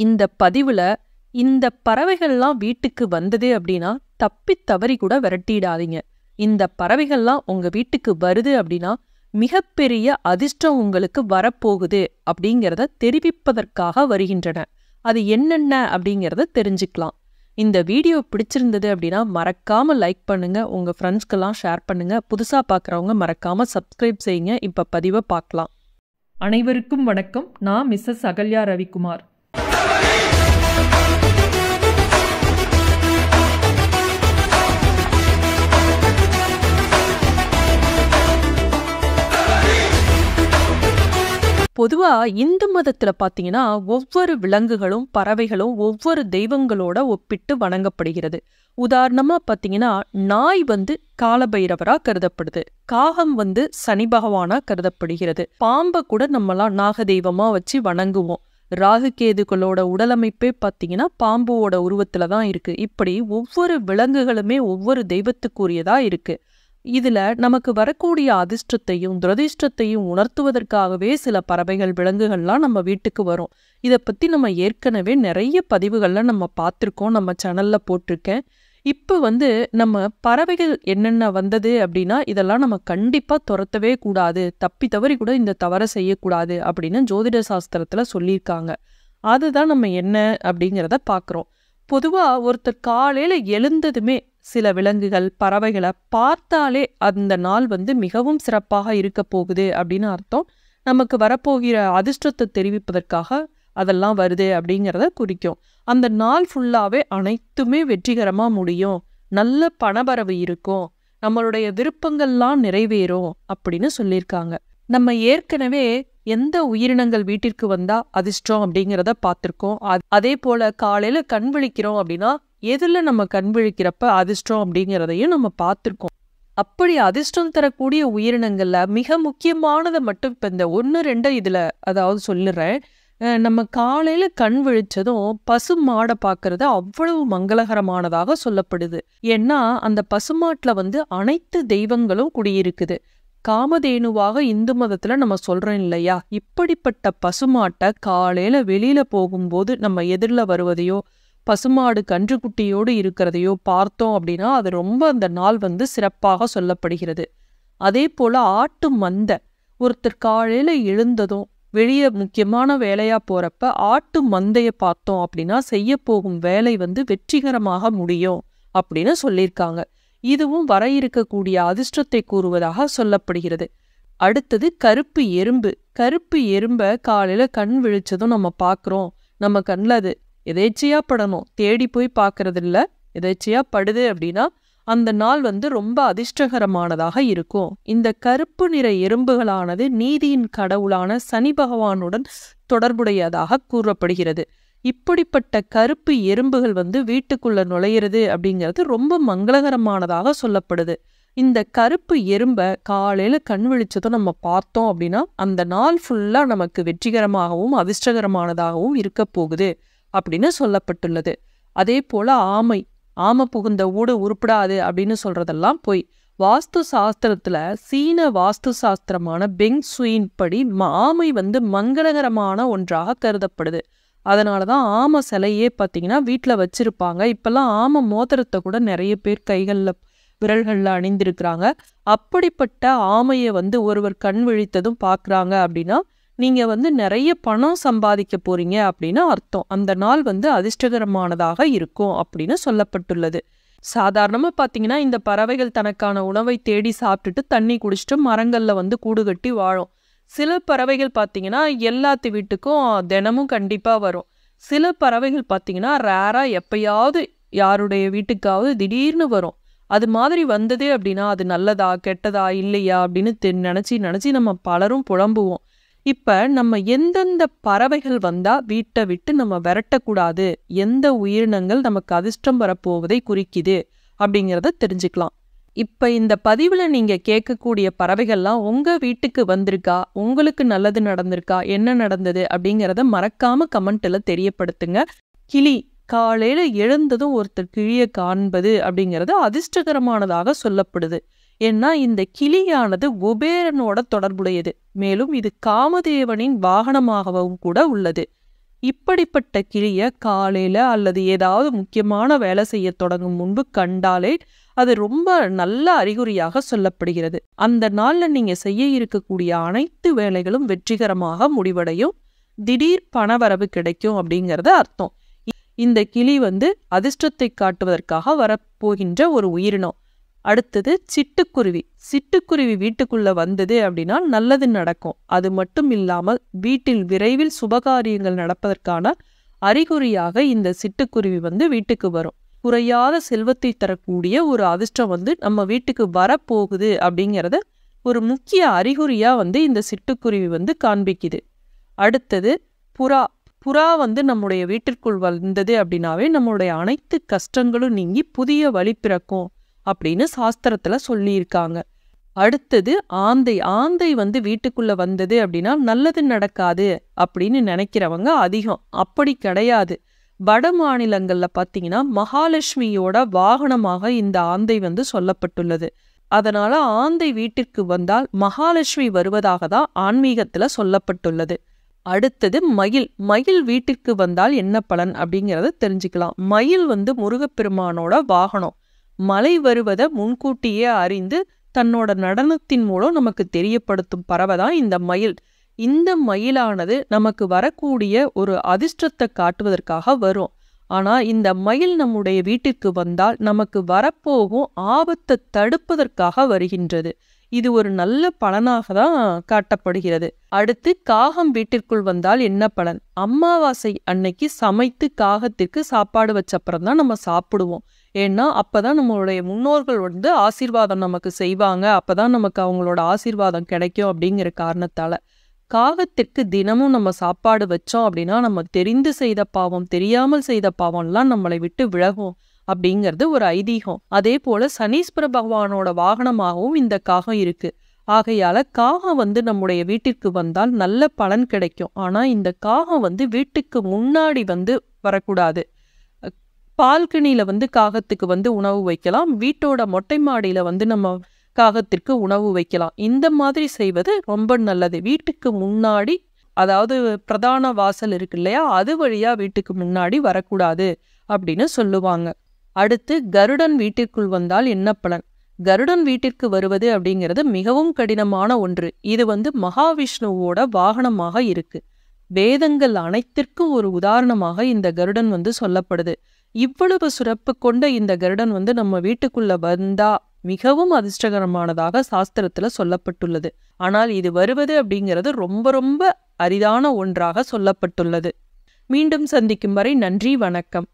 இந்த பதிவுல இந்த பறவைகள்லாம் வீட்டுக்கு வந்தது அப்படின்னா தப்பி தவறி கூட விரட்டிடாதீங்க. இந்த பறவைகள்லாம் உங்க வீட்டுக்கு வருது அப்படின்னா மிகப்பெரிய அதிர்ஷ்டம் உங்களுக்கு வரப்போகுது அப்படிங்கிறத தெரிவிப்பதற்காக வருகின்றன. அது என்னென்ன அப்படிங்கிறத தெரிஞ்சுக்கலாம். இந்த வீடியோ பிடிச்சிருந்தது அப்படின்னா மறக்காம லைக் பண்ணுங்க, உங்க ஃப்ரெண்ட்ஸ்க்கெல்லாம் ஷேர் பண்ணுங்க. புதுசா பார்க்குறவங்க மறக்காம சப்ஸ்கிரைப் செய்யுங்க. இப்ப பதிவை பார்க்கலாம். அனைவருக்கும் வணக்கம். நான் மிஸ்ஸஸ் அகல்யா ரவிக்குமார். பொதுவா இந்து மதத்துல பாத்தீங்கன்னா ஒவ்வொரு விலங்குகளும் பறவைகளும் ஒவ்வொரு தெய்வங்களோட ஒப்பிட்டு வணங்கப்படுகிறது. உதாரணமா பாத்தீங்கன்னா நாய் காலபைரவரா கருதப்படுது, காகம் சனி பகவானா கருதப்படுகிறது, பாம்பை கூட நம்மலாம் நாக தெய்வமா வச்சு வணங்குவோம். ராகு கேதுகளோட உடலமைப்பே பாத்தீங்கன்னா பாம்போட உருவத்துலதான் இருக்கு. இப்படி ஒவ்வொரு விலங்குகளுமே ஒவ்வொரு தெய்வத்துக்குரியதா இருக்கு. இதுல நமக்கு வரக்கூடிய அதிர்ஷ்டத்தையும் துரதிர்ஷ்டத்தையும் உணர்த்துவதற்காகவே சில பறவைகள் விலங்குகள்லாம் நம்ம வீட்டுக்கு வரும். இதை பத்தி நம்ம ஏற்கனவே நிறைய பதிவுகள்ல நம்ம பார்த்துருக்கோம், நம்ம சேனல்ல போட்டிருக்கேன். இப்போ நம்ம பறவைகள் என்னென்ன வந்தது அப்படின்னா இதெல்லாம் நம்ம கண்டிப்பா துரத்தவே கூடாது, தப்பி தவறி கூட இந்த தவறை செய்யக்கூடாது அப்படின்னு ஜோதிட சாஸ்திரத்துல சொல்லியிருக்காங்க. அதுதான் நம்ம என்ன அப்படிங்கிறத பார்க்குறோம். பொதுவா ஒருத்தர் காலையில எழுந்ததுமே சில விலங்குகள் பறவைகளை பார்த்தாலே அந்த நாள் மிகவும் சிறப்பாக இருக்க போகுது அப்படின்னு அர்த்தம். நமக்கு வரப்போகிற அதிர்ஷ்டத்தை தெரிவிப்பதற்காக அதெல்லாம் வருது அப்படிங்கிறத குறிக்கும். அந்த நாள் ஃபுல்லாவே அனைத்துமே வெற்றிகரமா முடியும், நல்ல பணவரவு இருக்கும், நம்மளுடைய விருப்பங்கள்லாம் நிறைவேறும் அப்படின்னு சொல்லியிருக்காங்க. நம்ம ஏற்கனவே எந்த உயிரினங்கள் வீட்டிற்கு வந்தா அதிர்ஷ்டம் அப்படிங்கிறத பார்த்துருக்கோம். அதே போல காலையில கண் விழிக்கிறோம் அப்படின்னா எதுல நம்ம கண் விழிக்கிறப்ப அதிர்ஷ்டம் அப்படிங்கிறதையும் நம்ம பார்த்துருக்கோம். அப்படி அதிர்ஷ்டம் தரக்கூடிய உயிரினங்கள்ல மிக முக்கியமானதை மட்டும் இப்ப இந்த 1-2 இதுல சொல்லிடுறேன். நம்ம காலையில கண் விழிச்சதும் பசு மாடை பார்க்கறது அவ்வளவு மங்களகரமானதாக சொல்லப்படுது. ஏன்னா அந்த பசுமாட்டுல அனைத்து தெய்வங்களும் குடியிருக்குது. காமதேனுவாக இந்து மதத்துல நம்ம சொல்றோம் இல்லையா, இப்படிப்பட்ட பசுமாட்டை காலையில வெளியில போகும்போது நம்ம எதிரில் வருவதையோ பசுமாடு கன்றுக்குட்டியோடு இருக்கிறதையோ பார்த்தோம் அப்படின்னா அது ரொம்ப அந்த நாள் சிறப்பாக சொல்லப்படுகிறது. அதே போல ஆட்டு மந்தை ஒருத்தர் காலையில எழுந்ததும் வெளியே முக்கியமான வேலையா போறப்ப ஆட்டு மந்தைய பார்த்தோம் அப்படின்னா செய்ய போகும் வேலை வெற்றிகரமாக முடியும் அப்படின்னு சொல்லியிருக்காங்க. இதுவும் வர இருக்கக்கூடிய அதிர்ஷ்டத்தை கூறுவதாக சொல்லப்படுகிறது. அடுத்தது கருப்பு எறும்பு. கருப்பு எறும்பை காலையில கண் விழிச்சதும் நம்ம பார்க்குறோம். நம்ம கண்ணில் அது எதேச்சையா படணும், தேடி போய் பார்க்கறது இல்லை, எதேச்சையா படுது அப்படின்னா அந்த நாள் ரொம்ப அதிர்ஷ்டகரமானதாக இருக்கும். இந்த கருப்பு நிற எறும்புகளானது நீதியின் கடவுளான சனி பகவானுடன் தொடர்புடையதாக கூறப்படுகிறது. இப்படிப்பட்ட கருப்பு எறும்புகள் வீட்டுக்குள்ள நுழையிறது அப்படிங்கிறது ரொம்ப மங்களகரமானதாக சொல்லப்படுது. இந்த கருப்பு எறும்பை காலையில கண் விழிச்சதும் நம்ம பார்த்தோம் அப்படின்னா அந்த நாள் ஃபுல்லா நமக்கு வெற்றிகரமாகவும் அதிர்ஷ்டகரமானதாகவும் இருக்க போகுது அப்படின்னு சொல்லப்பட்டுள்ளது. அதே போல ஆமை புகுந்த ஊடு உருப்படாது அப்படின்னு சொல்றதெல்லாம் போய். வாஸ்து சாஸ்திரத்துல சீன வாஸ்து சாஸ்திரமான பெங் சுயின் படி ஆமை மங்களகரமான ஒன்றாக கருதப்படுது. அதனாலதான் ஆமை சிலையே பார்த்தீங்கன்னா வீட்டில் வச்சிருப்பாங்க. இப்பெல்லாம் ஆமை மோதிரத்தை கூட நிறைய பேர் கைகளில் விரல்களில் அணிந்திருக்கிறாங்க. அப்படிப்பட்ட ஆமையை ஒருவர் கண் விழித்ததும் பார்க்குறாங்க அப்படின்னா நீங்க நிறைய பணம் சம்பாதிக்க போறீங்க அப்படின்னு அர்த்தம். அந்த நாள் அதிர்ஷ்டகரமானதாக இருக்கும் அப்படின்னு சொல்லப்பட்டுள்ளது. சாதாரணமா பார்த்தீங்கன்னா இந்த பறவைகள் தனக்கான உணவை தேடி சாப்பிட்டுட்டு தண்ணி குடிச்சிட்டு மரங்கள்ல கூடு கட்டி வாழும். சில பறவைகள் பார்த்தீங்கன்னா எல்லாத்து வீட்டுக்கும் தினமும் கண்டிப்பா வரும். சில பறவைகள் பார்த்தீங்கன்னா ரேரா எப்பயாவது யாருடைய வீட்டுக்காவது திடீர்னு வரும். அது மாதிரி வந்தது அப்படின்னா அது நல்லதா கெட்டதா இல்லையா அப்படின்னு நினைச்சு நம்ம பலரும் புலம்புவோம். இப்ப நம்ம எந்தெந்த பறவைகள் வந்தா வீட்டை விட்டு நம்ம விரட்டக்கூடாது, எந்த உயிரினங்கள் நமக்கு அதிர்ஷ்டம் வரப்போவதை குறிக்குது அப்படிங்கிறத தெரிஞ்சுக்கலாம். இப்ப இந்த பதிவுல நீங்க கேட்கக்கூடிய பறவைகள்லாம் உங்க வீட்டுக்கு வந்திருக்கா, உங்களுக்கு நல்லது நடந்திருக்கா, என்ன நடந்தது அப்படிங்கிறத மறக்காம கமெண்ட்ல தெரியப்படுத்துங்க. கிளி காலையில எழுந்ததும் ஒருத்தர் கிளியை காண்பது அப்படிங்கிறது அதிர்ஷ்டகரமானதாக சொல்லப்படுது. ஏன்னா இந்த கிளியானது குபேரனோட தொடர்புடையது. மேலும் இது காமதேவனின் வாகனமாகவும் கூட உள்ளது. இப்படிப்பட்ட கிளியை காலையில அல்லது ஏதாவது முக்கியமான வேலை செய்ய தொடங்கும் முன்பு கண்டாலே அது ரொம்ப நல்ல அறிகுறியாக சொல்லப்படுகிறது. அந்த நாள்ல நீங்க செய்ய இருக்கக்கூடிய அனைத்து வேலைகளும் வெற்றிகரமாக முடிவடையும், திடீர் பணவரவு கிடைக்கும் அப்படிங்கறது அர்த்தம். இந்த கிளி அதிர்ஷ்டத்தை காட்டுவதற்காக வரப்போகின்ற ஒரு உயிரினம். அடுத்தது சிட்டுக்குருவி. சிட்டுக்குருவி வீட்டுக்குள்ள வந்தது அப்படின்னா நல்லது நடக்கும். அது மட்டும் இல்லாமல் வீட்டில் விரைவில் சுபகாரியங்கள் நடப்பதற்கான அறிகுறியாக இந்த சிட்டுக்குருவி வீட்டுக்கு வரும். குறையாத செல்வத்தை தரக்கூடிய ஒரு அதிர்ஷ்டம் நம்ம வீட்டுக்கு வரப்போகுது அப்படிங்கிறத ஒரு முக்கிய அறிகுறியா இந்த சிட்டுக்குருவி காண்பிக்குது. அடுத்தது புறா. புறா நம்முடைய வீட்டிற்குள் வந்தது அப்படின்னாவே நம்மளுடைய அனைத்து கஷ்டங்களும் நீங்கி புதிய வழி பிறக்கும் அப்படின்னு சாஸ்திரத்துல சொல்லியிருக்காங்க. அடுத்தது ஆந்தை. ஆந்தை வீட்டுக்குள்ள வந்தது அப்படின்னா நல்லது நடக்காது அப்படின்னு நினைக்கிறவங்க அதிகம். அப்படி கிடையாது. வட மாநிலங்கள்ல பாத்தீங்கன்னா மகாலட்சுமியோட வாகனமாக இந்த ஆந்தை சொல்லப்பட்டுள்ளது. அதனால ஆந்தை வீட்டிற்கு வந்தால் மகாலட்சுமி வருவதாக தான் ஆன்மீகத்துல சொல்லப்பட்டுள்ளது. அடுத்தது மயில். மயில் வீட்டிற்கு வந்தால் என்ன பலன் அப்படிங்கிறத தெரிஞ்சுக்கலாம். மயில் முருகப்பெருமானோட வாகனம். மழை வருவதை முன்கூட்டியே அறிந்து தன்னோட நடனத்தின் மூலம் நமக்கு தெரியப்படுத்தும் பறவை தான் இந்த மயில். இந்த மயிலானது நமக்கு வரக்கூடிய ஒரு அதிர்ஷ்டத்தை காட்டுவதற்காக வரும். ஆனா இந்த மயில் நம்முடைய வீட்டிற்கு வந்தால் நமக்கு வரப்போகும் ஆபத்தை தடுப்பதற்காக வருகின்றது. இது ஒரு நல்ல பலனாக தான் காட்டப்படுகிறது. அடுத்து காகம் வீட்டிற்குள் வந்தால் என்ன பலன்? அமாவாசை அன்னைக்கு சமைத்து காகத்திற்கு சாப்பாடு வச்சப்புறம் தான் நம்ம சாப்பிடுவோம். ஏன்னா அப்பதான் நம்மளுடைய முன்னோர்கள் ஆசீர்வாதம் நமக்கு செய்வாங்க, அப்பதான் நமக்கு அவங்களோட ஆசீர்வாதம் கிடைக்கும் அப்படிங்கிற காரணத்தால காகத்திற்கு தினமும் நம்ம சாப்பாடு வச்சோம் அப்படின்னா நம்ம தெரிந்து செய்த பாவம் தெரியாமல் செய்த பாவம்லாம் நம்மளை விட்டு விலகும் அப்படிங்கிறது ஒரு ஐதீகம். அதே போல சனீஸ்வர பகவானோட வாகனமாகவும் இந்த காகம் இருக்கு. ஆகையால காகம் நம்முடைய வீட்டிற்கு வந்தால் நல்ல பலன் கிடைக்கும். ஆனா இந்த காகம் வீட்டுக்கு முன்னாடி வரக்கூடாது. பால்கனியில காகத்துக்கு உணவு வைக்கலாம். வீட்டோட மொட்டை மாடியில நம்ம காகத்திற்கு உணவு வைக்கலாம். இந்த மாதிரி செய்வது ரொம்ப நல்லது. வீட்டுக்கு முன்னாடி, அதாவது பிரதான வாசல் இருக்கு இல்லையா, அது வழியா வீட்டுக்கு முன்னாடி வரக்கூடாது அப்படின்னு சொல்லுவாங்க. அடுத்து கருடன் வீட்டிற்குள் வந்தால் என்ன பலன்? கருடன் வீட்டிற்கு வருவது அப்படிங்கிறது மிகவும் கடினமான ஒன்று. இது மகாவிஷ்ணுவோட வாகனமாக இருக்கு. வேதங்கள் அனைத்திற்கும் ஒரு உதாரணமாக இந்த கருடன் சொல்லப்படுது. இவ்வளவு சிறப்பு கொண்ட இந்த கருடன் நம்ம வீட்டுக்குள்ள வந்தா மிகவும் அதிர்ஷ்டகரமானதாக சாஸ்திரத்துல சொல்லப்பட்டுள்ளது. ஆனால் இது வருவது அப்படிங்கிறது ரொம்ப ரொம்ப அரிதான ஒன்றாக சொல்லப்பட்டுள்ளது. மீண்டும் சந்திக்கும் வரை நன்றி, வணக்கம்.